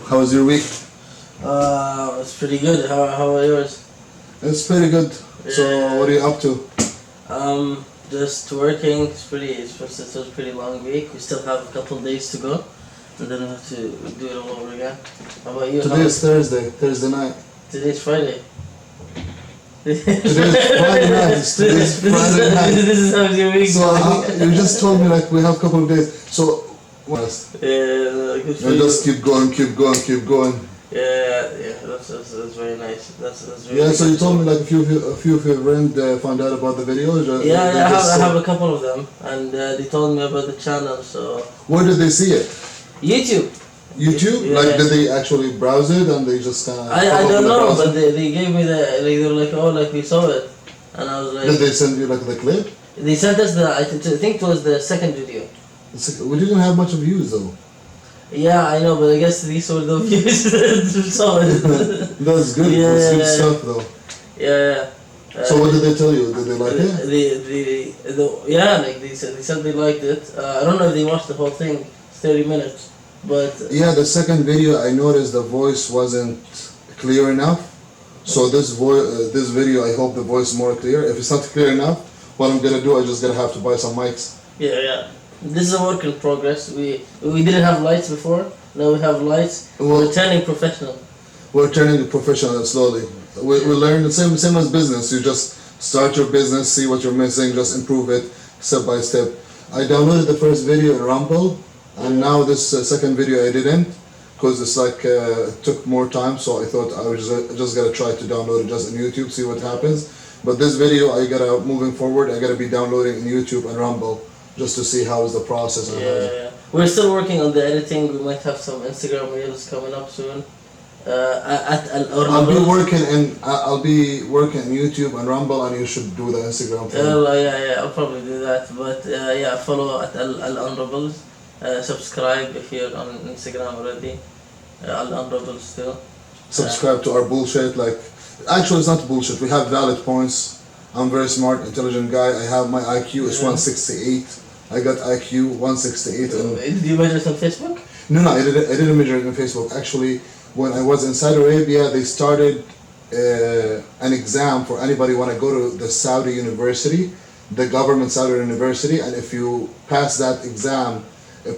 How was your week? It's pretty good. How are yours? It's pretty good. So, what are you up to? Just working. It was a pretty long week. We still have a couple of days to go, and then we have to do it all over again. How about you? Today is Thursday night. Today's Friday. Today's Friday night. Today's Friday night. This is how your week So, you just told me like we have a couple of days. So, what? Yeah, good for And you. just keep going. Yeah, that's very nice. That's really Yeah, so good. you told me like a few of your friends found out about the video. Yeah, I have a couple of them, and they told me about the channel. So Where did they see it? YouTube. YouTube? Yeah. Like, did they actually browse it and they just kind of? I don't know, but they gave me they were like, oh, like we saw it, and I was like. Did they send you like the clip? They sent us I think it was the second video. We didn't have much of views though. Yeah, I know, but I guess these were the views that saw it. That's good. Yeah, That's good yeah. stuff though. Yeah. So what did they tell you? Did they like it? Like they said they liked it. I don't know if they watched the whole thing, 30 minutes, but Yeah, the second video I noticed the voice wasn't clear enough. So this video I hope the voice is more clear. If it's not clear enough, what I'm gonna do, I just gonna have to buy some mics. yeah. This is a work in progress. We didn't have lights before. Now we have lights. Well- We're turning professional. We're turning professional slowly. We learn the same as business. You just start your business, see what you're missing, just improve it step by step. I downloaded the first video in Rumble, and now this second video I didn't, because it's like it took more time. So I thought I was just gonna try to download it just on YouTube, see what happens. But this video moving forward, I gotta be downloading in YouTube and Rumble, just to see how is the process. And Yeah. We're still working on the editing. We might have some Instagram reels coming up soon. I'll be working in YouTube and Rumble, and you should do the Instagram thing. Yeah, I'll probably do that. But follow at Al Honorables. Subscribe if you're on Instagram already. Al Honorables still. Subscribe to our bullshit. Like, actually, it's not bullshit. We have valid points. I'm very smart, intelligent guy. I have my IQ is 168. I got IQ 168. Did you measure it on Facebook? No, I didn't measure it on Facebook. Actually, when I was in Saudi Arabia, they started an exam for anybody want to go to the Saudi university, the government Saudi university, and if you pass that exam,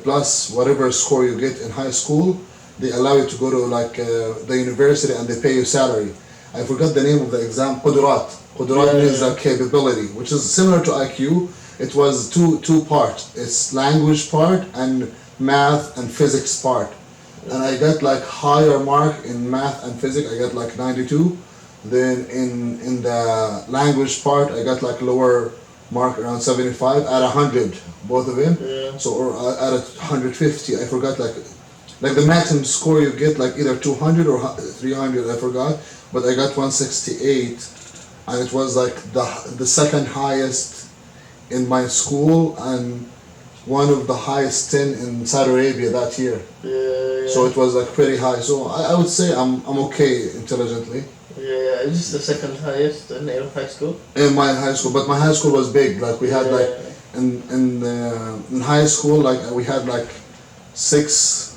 plus whatever score you get in high school, they allow you to go to like the university and they pay you salary. I forgot the name of the exam. Qudurat means like capability, which is similar to IQ. It was two parts. It's language part and math and physics part. And I got like higher mark in math and physics. I got like 92. Then in the language part, I got like lower mark around 75 at 100, both of them. Yeah. So or at 150. I forgot like the maximum score you get like either 200 or 300. I forgot, but I got 168, and it was like the second highest in my school and one of the highest 10 in Saudi Arabia that year. Yeah. So it was like pretty high. So I would say I'm okay intelligently. Yeah, it's just the second highest in your high school. In my high school, but my high school was big. Like we had like in high school, like we had like six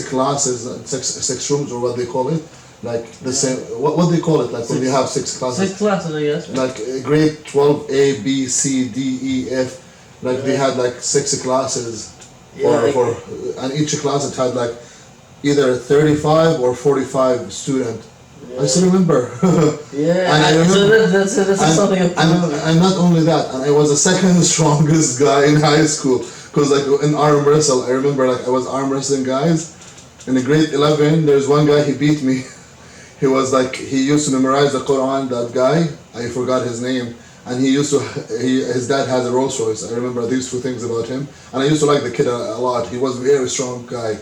classes, six rooms, or what they call it. Like the same, what do they call it? Like when you have six classes. 6 classes, I guess. Like grade 12, A, B, C, D, E, F. Like they had like 6 classes, and each class it had like either 35 or 45 students. I still remember. Yeah, and I remember, so that's something. and not only that, and I was the second strongest guy in high school. Cause like in arm wrestle, I remember like I was arm wrestling guys. In the grade 11, there's one guy, he beat me. He was like, he used to memorize the Quran, that guy, I forgot his name, and his dad has a Rolls Royce. I remember these two things about him, and I used to like the kid a lot. He was a very strong guy.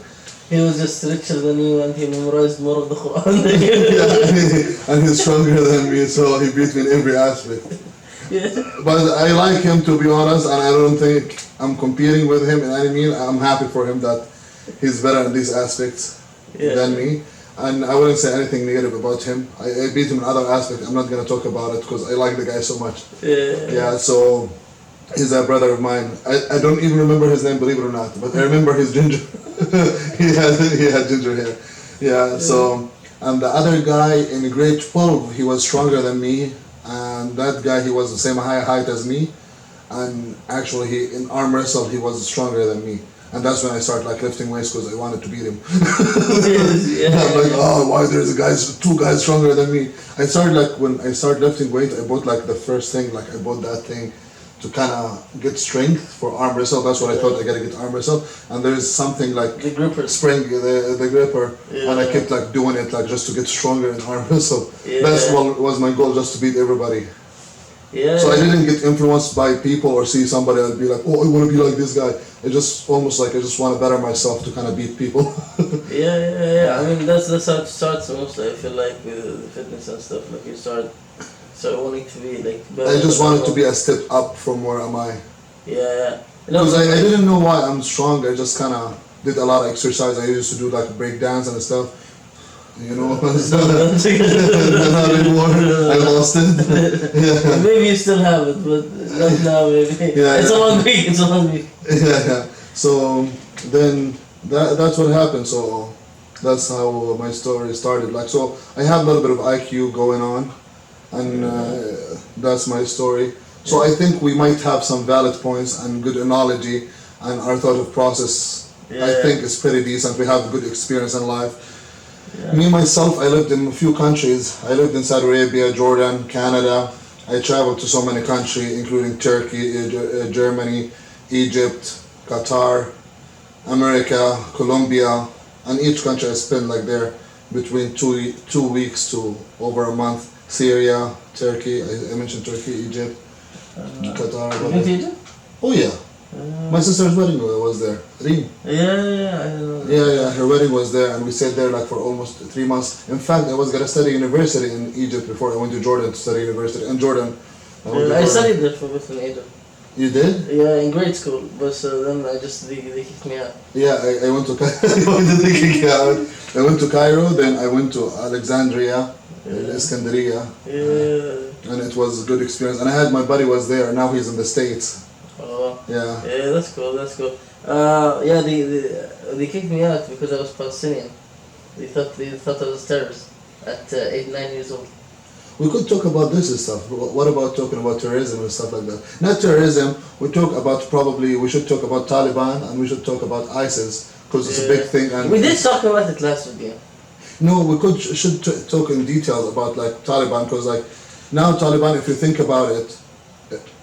He was just richer than you, and he memorized more of the Quran than you. Yeah, and he's stronger than me, so he beat me in every aspect. Yeah. But I like him, to be honest, and I don't think I'm competing with him in any means. I'm happy for him that he's better in these aspects than me. And I wouldn't say anything negative about him. I beat him in other aspects. I'm not going to talk about it because I like the guy so much. Yeah, so he's a brother of mine. I don't even remember his name, believe it or not, but I remember his ginger. he had ginger hair. Yeah, so, and the other guy in grade 12, he was stronger than me, and that guy, he was the same height as me, and actually, he in arm wrestle, he was stronger than me. And that's when I started like lifting weights because I wanted to beat him. I'm like, oh, why there's two guys stronger than me? I started like when I started lifting weight, I bought like the first thing, like I bought that thing to kind of get strength for arm wrestle. That's what I thought, I gotta get arm wrestle. And there's something like The gripper. spring, the gripper, and I kept like doing it like just to get stronger in arm wrestle. That's what was my goal, just to beat everybody. Yeah. So I didn't get influenced by people or see somebody and be like, oh, I want to be like this guy. I just almost like I just want to better myself to kind of beat people. Yeah. I mean, that's how it starts mostly. I feel like with fitness and stuff, like you start wanting to be like better. I just wanted to be a step up from where am I. Yeah. Because I didn't know why I'm strong. I just kind of did a lot of exercise. I used to do like break dance and stuff. You know, not anymore. I lost it. Yeah. Maybe you still have it, but not now. Maybe. Yeah, It's a long week. It's a long week. Yeah. So then that's what happened. So that's how my story started. Like, so I have a little bit of IQ going on, and that's my story. So I think we might have some valid points and good analogy, and our thought process. I think is pretty decent. We have good experience in life. Yeah. Me myself, I lived in a few countries. I lived in Saudi Arabia, Jordan, Canada. I traveled to so many countries, including Turkey, Germany, Egypt, Qatar, America, Colombia, and each country I spent like there between 2 weeks to over a month. Syria, Turkey, I mentioned Turkey, Egypt, Qatar. You went to Egypt? Oh yeah. My sister's wedding was there. Reem. Yeah, I know. Yeah, her wedding was there, and we stayed there like for almost 3 months. In fact, I was gonna study university in Egypt before I went to Jordan to study university. In Jordan, I studied there for a bit in Egypt. You did? Yeah, in grade school, but then they kicked me out. Yeah, I went to I went to Cairo, then I went to Alexandria, Iskandariya. Yeah. And it was a good experience. And I had my buddy was there. Now he's in the States. Oh. Yeah. Yeah, that's cool. Yeah, they kicked me out because I was Palestinian. They thought I was a terrorist at 8-9 years old. We could talk about this and stuff. What about talking about terrorism and stuff like that? Not terrorism. We should talk about Taliban, and we should talk about ISIS because it's a big thing. And we did talk about it last week. No, we should talk in detail about like Taliban because like now Taliban, if you think about it,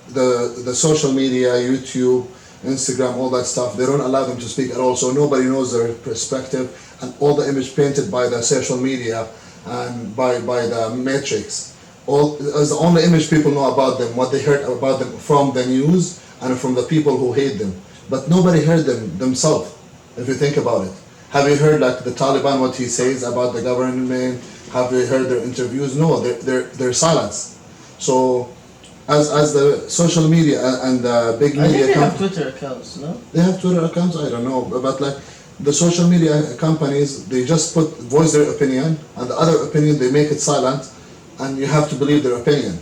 the social media, YouTube, Instagram, all that stuff, they don't allow them to speak at all. So nobody knows their perspective, and all the image painted by the social media and by the matrix. Is the only image people know about them, what they heard about them from the news and from the people who hate them. But nobody heard them themselves, if you think about it. Have you heard like the Taliban, what he says about the government? Have you heard their interviews? No, they're silenced. So as the social media and the big media, I think they have Twitter accounts, no? They have Twitter accounts. I don't know, but like the social media companies, they just voice their opinion, and the other opinion they make it silent, and you have to believe their opinion.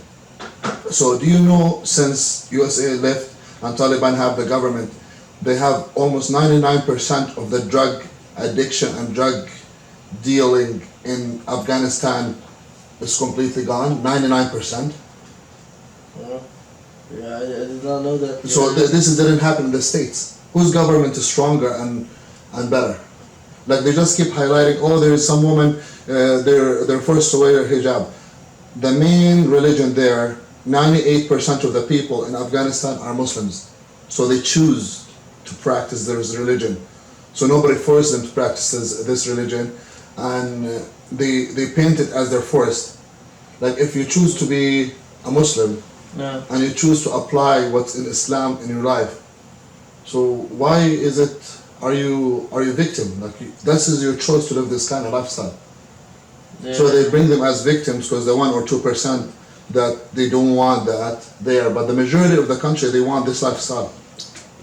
So do you know since USA left and Taliban have the government, they have almost 99% of the drug addiction and drug dealing in Afghanistan is completely gone. 99%. Yeah, I did not know that. So this didn't happen in the States. Whose government is stronger and better? Like they just keep highlighting, oh, there is some woman, they're forced to wear hijab. The main religion there, 98% of the people in Afghanistan are Muslims. So they choose to practice their religion. So nobody forced them to practice this religion, and they paint it as they're forced. Like if you choose to be a Muslim, and you choose to apply what's in Islam in your life, so why is it? Are you victim? Like this is your choice to live this kind of lifestyle. Yeah. So they bring them as victims because the 1 or 2% that they don't want that there, but the majority of the country they want this lifestyle.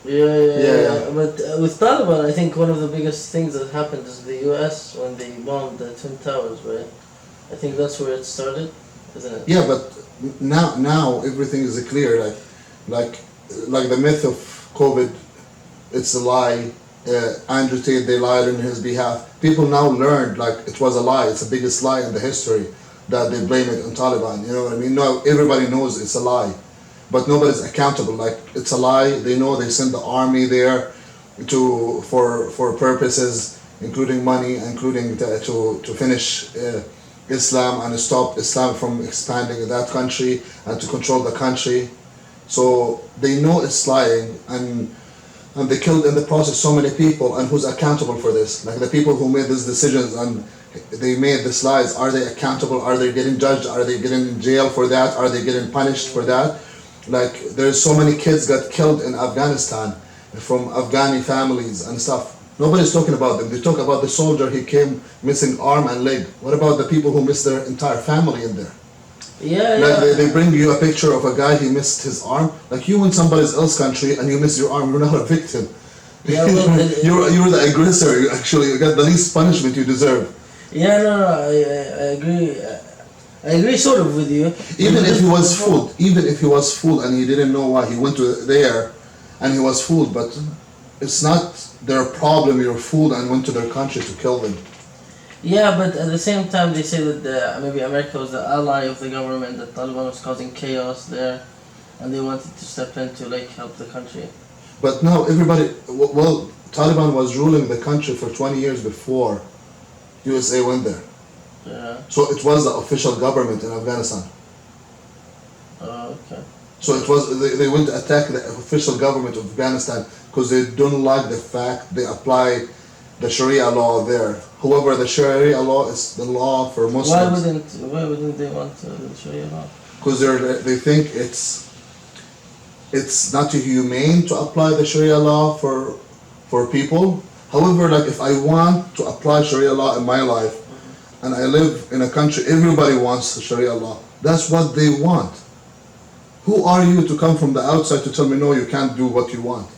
Yeah. But with Taliban, I think one of the biggest things that happened is the U.S. when they bombed the Twin Towers, right? I think that's where it started, isn't it? Yeah, but now everything is clear. Like the myth of COVID, it's a lie. Andrew Tate, they lied on his behalf. People now learned like it was a lie. It's the biggest lie in the history that they blame it on Taliban. You know what I mean? No, everybody knows it's a lie, but nobody's accountable. Like it's a lie. They know they send the army there for purposes, including money, including to finish Islam and stop Islam from expanding in that country and to control the country. So they know it's lying, and they killed in the process so many people. And who's accountable for this? Like the people who made these decisions and they made these lies, are they accountable? Are they getting judged? Are they getting in jail for that? Are they getting punished for that? Like there's so many kids got killed in Afghanistan from Afghani families and stuff. Nobody's talking about them. They talk about the soldier, he came missing arm and leg. What about the people who missed their entire family in there? Yeah, like yeah. they bring you a picture of a guy, he missed his arm. Like you in somebody else's country and you miss your arm, you're not a victim. Yeah, well, you're the aggressor. You actually got the least punishment you deserve. Yeah, no, I agree. I agree sort of with you. Even if he was fooled, and he didn't know why he went to there, and he was fooled, but it's not their problem. You're fooled and went to their country to kill them. Yeah, but at the same time, they say that maybe America was the ally of the government, that Taliban was causing chaos there, and they wanted to step in to like help the country. But now everybody, well, Taliban was ruling the country for 20 years before USA went there. Yeah. So it was the official government in Afghanistan. Oh, okay. So it was they went to attack the official government of Afghanistan because they don't like the fact they apply the Sharia law there. However, the Sharia law is the law for Muslims. Why wouldn't they want the Sharia law? Because they think it's not humane to apply the Sharia law for people. However, like if I want to apply Sharia law in my life, and I live in a country, everybody wants the Sharia law. That's what they want. Who are you to come from the outside to tell me, no, you can't do what you want?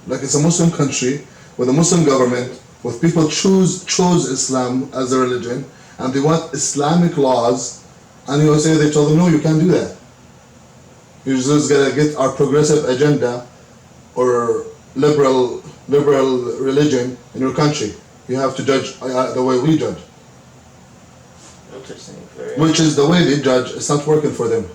Like it's a Muslim country with a Muslim government, with people chose Islam as a religion, and they want Islamic laws, and you say they told them, no, you can't do that. You're just gonna get our progressive agenda or liberal religion in your country. You have to judge the way we judge. Interesting. Which is the way they judge. It's not working for them.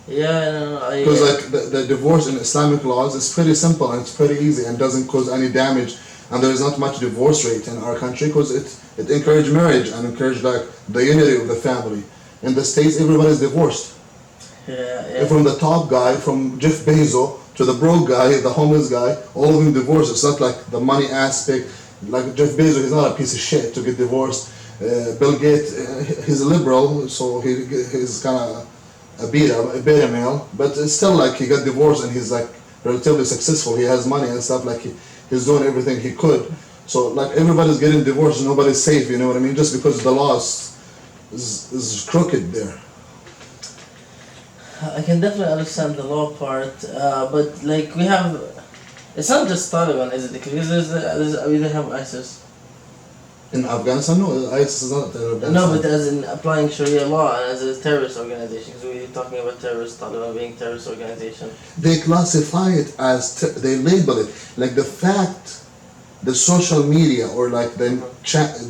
Yeah, no, because like the divorce in Islamic laws is pretty simple and it's pretty easy and doesn't cause any damage, and there is not much divorce rate in our country because it encouraged marriage and encouraged like the unity of the family. In the States, everybody's divorced. Yeah. From the top guy, from Jeff Bezos to the broke guy, the homeless guy, all of them divorced. It's not like the money aspect. Like Jeff Bezos, he's not a piece of shit to get divorced. Bill Gates, he's a liberal, so he's kind of a beta male, but it's still like he got divorced and he's like relatively successful. He has money and stuff, like he's doing everything he could. So like everybody's getting divorced and nobody's safe, you know what I mean? Just because the law is crooked there. I can definitely understand the law part, but like we have, it's not just Taliban, is it? Because we don't have ISIS. In Afghanistan, no, ISIS is not in Afghanistan. No, but as in applying Sharia law and as a terrorist organization, because we're talking about terrorists, Taliban being terrorist organization. They classify it as, they label it, like the fact the social media or like the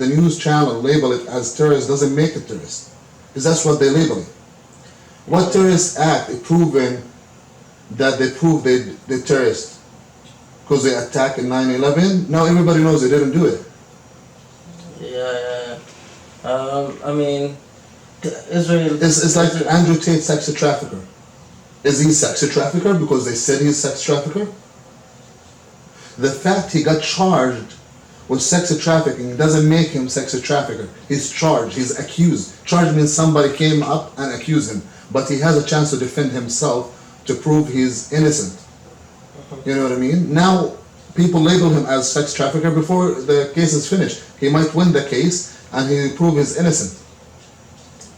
news channel label it as terrorist doesn't make it terrorist. Because that's what they label it. What terrorist act is proven that they prove they're terrorists? Because they attacked in 9/11? Now everybody knows they didn't do it. Yeah. I mean, Israel... It's like Andrew Tate, sex trafficker. Is he a sex trafficker because they said he's a sex trafficker? The fact he got charged with sex trafficking doesn't make him sex trafficker. He's charged, he's accused. Charged means somebody came up and accused him, but he has a chance to defend himself to prove he's innocent. You know what I mean? Now, people label him as sex trafficker before the case is finished. He might win the case and he prove he's innocent.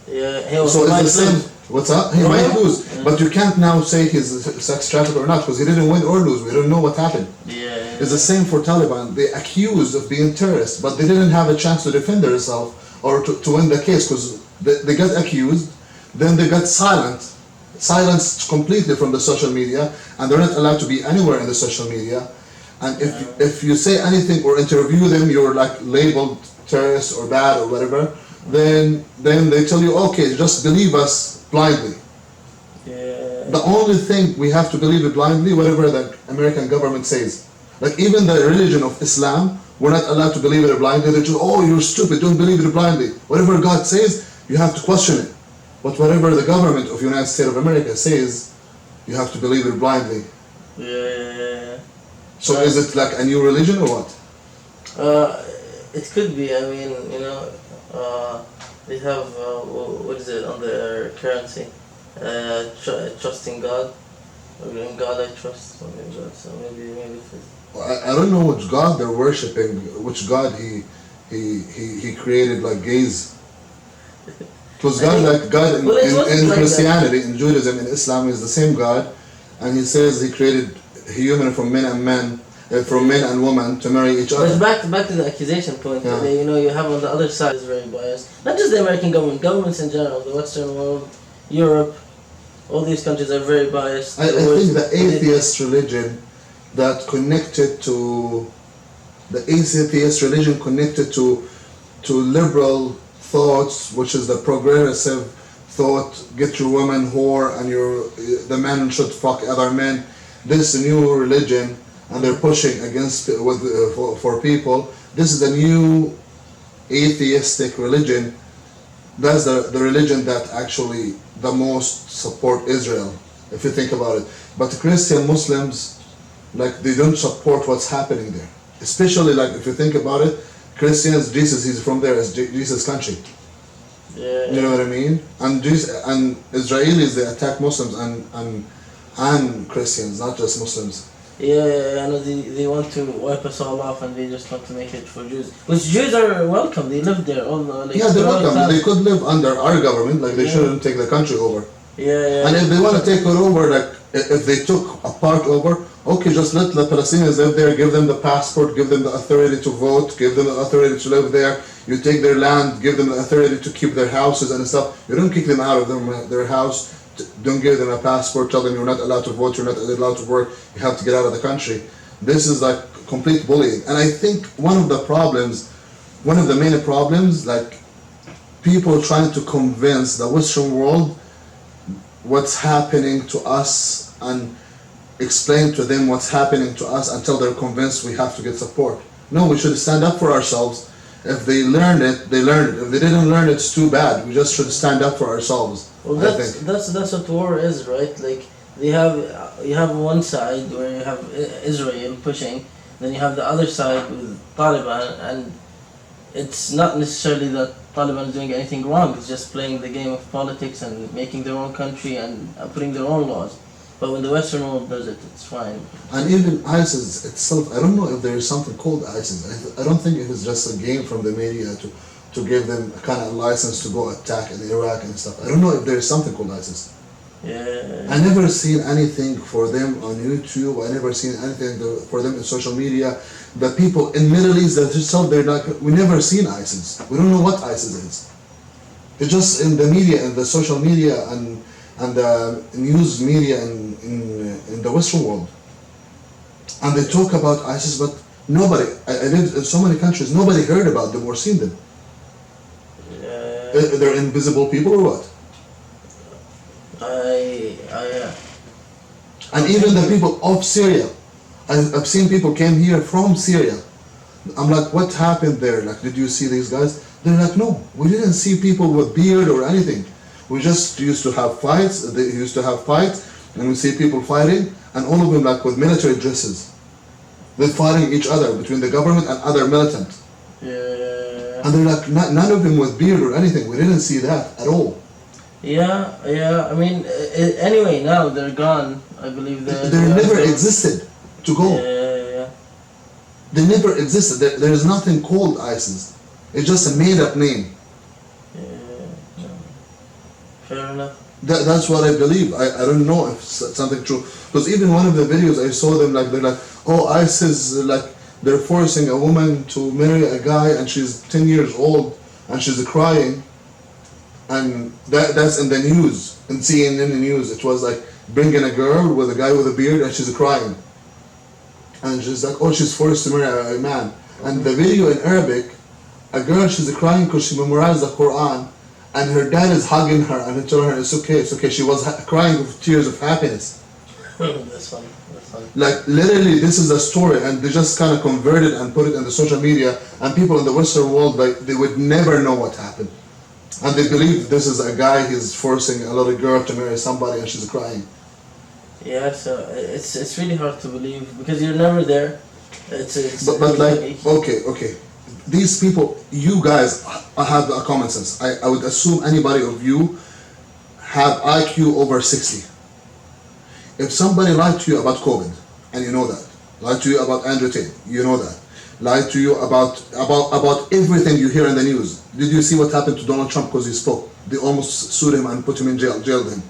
Yeah, so it's the same. What's up? He might lose, but you can't now say he's a sex trafficker or not because he didn't win or lose. We don't know what happened. Yeah. It's the same for Taliban. They accused of being terrorists, but they didn't have a chance to defend themselves or to win the case because they got accused, then they got silenced completely from the social media, and they're not allowed to be anywhere in the social media. And if you say anything or interview them, you're like labeled terrorist or bad or whatever. Then they tell you, okay, just believe us blindly. Yeah. The only thing we have to believe it blindly, whatever the American government says. Like even the religion of Islam, we're not allowed to believe it blindly. They just, oh, you're stupid, don't believe it blindly. Whatever God says, you have to question it. But whatever the government of the United States of America says, you have to believe it blindly. Yeah. So is it like a new religion or what? It could be. I mean, they have what is it on their currency? Trusting God. In God I trust. Something like that. So maybe it's. I don't know which God they're worshiping. Which God he created like gays. Because God in Christianity, in Judaism, in Islam is the same God, and He says He created human from men and women to marry each other. But back to the accusation point. Yeah. You have on the other side is very biased. Not just the American government, governments in general, the Western world, Europe, all these countries are very biased. I think the atheist religion that connected to liberal thoughts, which is the progressive thought, get your woman whore and the men should fuck other men. This new religion, and they're pushing against for people. This is the new atheistic religion. That's the religion that actually the most support Israel, if you think about it. But the Christian Muslims, like they don't support what's happening there. Especially like if you think about it, Christians, Jesus, he's from there, it's Jesus' country. Yeah. You know what I mean? And Israelis, they attack Muslims and Christians, not just Muslims. Yeah, I know they want to wipe us all off and they just want to make it for Jews. Which Jews are welcome, they live there. Yeah, they're welcome. They could live under our government, like they shouldn't take the country over. Yeah. And if they want to take it over, like if they took a part over, okay, just let the Palestinians live there, give them the passport, give them the authority to vote, give them the authority to live there. You take their land, give them the authority to keep their houses and stuff. You don't kick them out of their house. Don't give them a passport, tell them you're not allowed to vote, you're not allowed to work, you have to get out of the country. This is like complete bullying. And I think one of the main problems, like people trying to convince the Western world what's happening to us and explain to them what's happening to us until they're convinced we have to get support. No, we should stand up for ourselves. If they learned it, they learned it. If they didn't learn it, it's too bad. We just should stand up for ourselves. Well, that's what war is, right? Like you have one side where you have Israel pushing, then you have the other side with Taliban, and it's not necessarily that Taliban is doing anything wrong. It's just playing the game of politics and making their own country and putting their own laws. But when the Western world does it, it's fine. And even ISIS itself, I don't know if there is something called ISIS. I don't think it is just a game from the media to give them a kind of license to go attack in Iraq and stuff. I don't know if there is something called ISIS. Yeah. I never seen anything for them on YouTube. I never seen anything for them in social media. The people in Middle East themselves, we never seen ISIS. We don't know what ISIS is. It's just in the media, in the social media and the news media in the Western world. And they talk about ISIS, but nobody, I lived in so many countries, nobody heard about them or seen them. Yeah. They're invisible people or what? And even the people of Syria, I've seen people came here from Syria. I'm like, what happened there? Like, did you see these guys? They're like, no, we didn't see people with beard or anything. We just used to have fights. They used to have fights, and we see people fighting, and all of them like with military dresses. They're fighting each other between the government and other militants. Yeah. And they're like, none of them with beard or anything. We didn't see that at all. Yeah. I mean, anyway, now they're gone. I believe they never existed to go. Yeah. They never existed. There is nothing called ISIS. It's just a made-up name. Yeah. Fair enough. That's what I believe. I don't know if it's something true. Because even one of the videos I saw them like, they're like, oh, ISIS, like, they're forcing a woman to marry a guy and she's 10 years old and she's crying. And that's in the news, in CNN news. It was like bringing a girl with a guy with a beard and she's crying. and she's like, oh, she's forced to marry a man. And the video in Arabic, a girl, she's crying because she memorized the Quran, and her dad is hugging her and telling her it's okay, it's okay. She was crying with tears of happiness. That's funny. That's funny. Like literally, this is a story, and they just kind of converted and put it in the social media, and people in the Western world, like, they would never know what happened, and they believe this is a guy, he's forcing a little girl to marry somebody, and she's crying. Yeah, so it's really hard to believe because you're never there. But like, okay, these people, you guys have a common sense. I would assume anybody of you have IQ over 60. If somebody lied to you about COVID, and you know that, lied to you about Andrew Tate, you know that, lied to you about everything you hear in the news. Did you see what happened to Donald Trump because he spoke? They almost sued him and put him in jail, jailed him.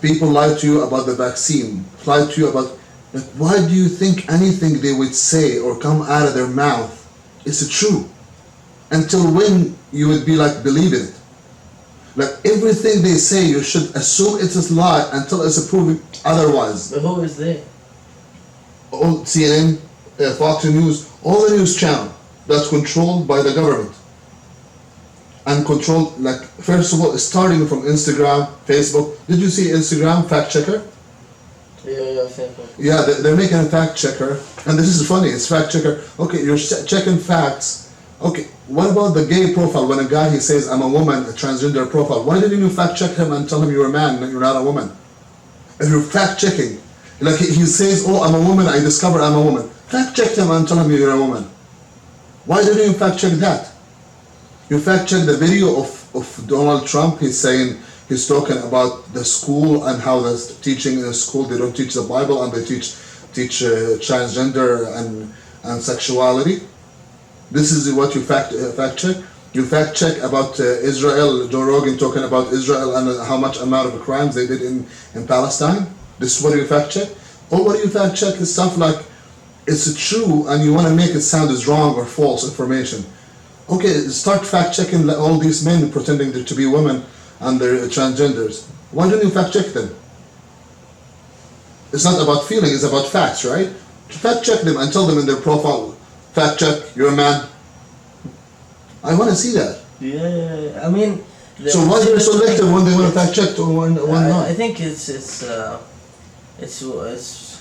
People lied to you about the vaccine, lied to you about, like, why do you think anything they would say or come out of their mouth is true? Until when you would be like believing it? Like everything they say, you should assume it is lie until it's proven otherwise. But who is they? All CNN, Fox News, all the news channel that's controlled by the government. And controlled, like, first of all, starting from Instagram, Facebook. Did you see Instagram fact checker? Yeah, Facebook. Yeah, they're making a fact checker, and this is funny. It's fact checker. Okay, you're checking facts. Okay, what about the gay profile? When a guy he says I'm a woman, a transgender profile. Why didn't you fact check him and tell him you're a man, you're not a woman? If you're fact checking, like he says, oh, I'm a woman. I discovered I'm a woman. Fact check him and tell him you're a woman. Why didn't you fact check that? You fact check the video of Donald Trump. He's saying, he's talking about the school and how the teaching in the school, they don't teach the Bible and they teach transgender and sexuality. This is what you fact check. You fact check about Israel, Joe Rogan talking about Israel and how much amount of crimes they did in Palestine. This is what you fact check. Or what do you fact check is stuff like it's true and you want to make it sound as wrong or false information. Okay, start fact checking all these men pretending to be women and they're transgenders. Why don't you fact check them? It's not about feeling, it's about facts, right? Fact check them and tell them in their profile, fact check, you're a man. I want to see that. Yeah, I mean. So why are they selective when they want to fact check or when not? I think it's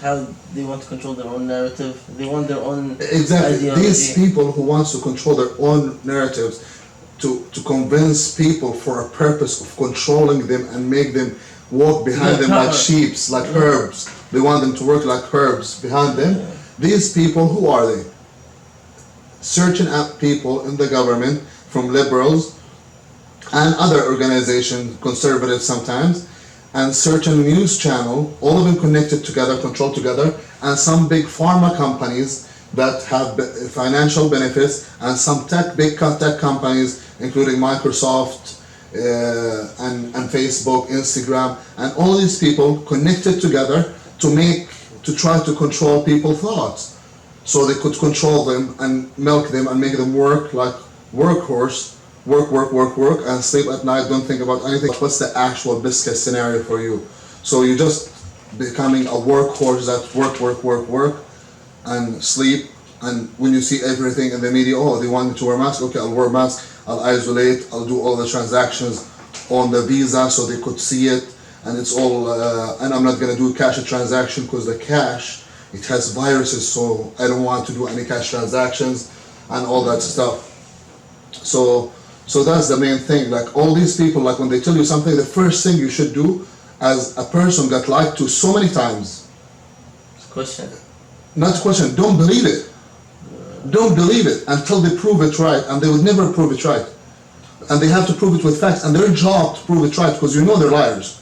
how they want to control their own narrative. They want their own exactly ideology. These people who wants to control their own narratives to convince people for a purpose of controlling them and make them walk behind them like sheep, like herbs. They want them to work like herbs behind them. Yeah. These people, who are they? Certain people in the government, from liberals and other organizations, conservative sometimes, and certain news channel, all of them connected together, controlled together, and some big pharma companies that have financial benefits, and some big tech companies, including Microsoft and Facebook, Instagram, and all these people connected together to try to control people's thoughts, so they could control them and milk them and make them work like workhorse. Work, and sleep at night, don't think about anything. What's the actual best case scenario for you? So you're just becoming a workhorse that work, and sleep, and when you see everything in the media, oh, they want me to wear a mask, okay, I'll wear a mask, I'll isolate, I'll do all the transactions on the visa so they could see it, and it's all, and I'm not gonna do cash transaction because the cash, it has viruses, so I don't want to do any cash transactions and all that stuff. So that's the main thing. Like all these people, like when they tell you something, the first thing you should do as a person got lied to so many times. Question. Not question, don't believe it. Don't believe it until they prove it right, and they would never prove it right. And they have to prove it with facts, and their job to prove it right, because you know they're liars.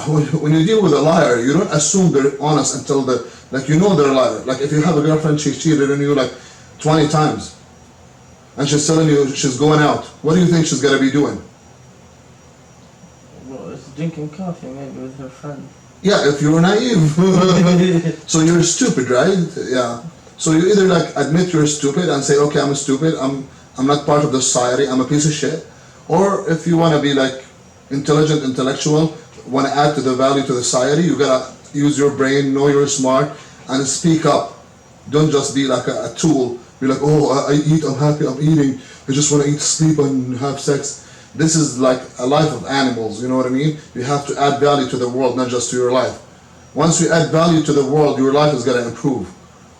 When you deal with a liar, you don't assume they're honest until you know they're a liar. Like if you have a girlfriend, she cheated on you like 20 times. And she's telling you she's going out. What do you think she's gonna be doing? Well, it's drinking coffee maybe with her friend. Yeah, if you're naive. So you're stupid, right? Yeah. So you either like admit you're stupid and say, okay, I'm stupid, I'm not part of the society, I'm a piece of shit. Or if you wanna be like intelligent, intellectual, wanna add to the value to the society, you gotta use your brain, know you're smart, and speak up. Don't just be like a tool. Be like, oh, I eat, I'm happy, I'm eating. I just want to eat, sleep, and have sex. This is like a life of animals. You know what I mean? You have to add value to the world, not just to your life. Once you add value to the world, your life is gonna improve.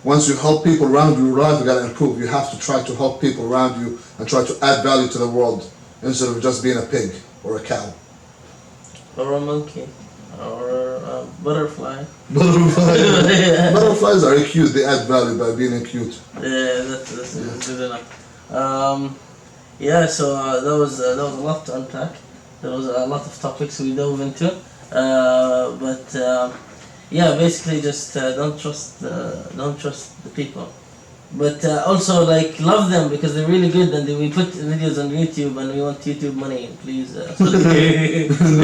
Once you help people around you, your life is gonna improve. You have to try to help people around you and try to add value to the world instead of just being a pig or a cow. Or a monkey. Or a butterfly. Butterflies are cute. They add value by being cute. Yeah, that's good enough. Yeah, so that was a lot to unpack. There was a lot of topics we dove into. Yeah, basically just don't trust the people. But also like love them because they're really good and we put videos on YouTube and we want YouTube money. Please,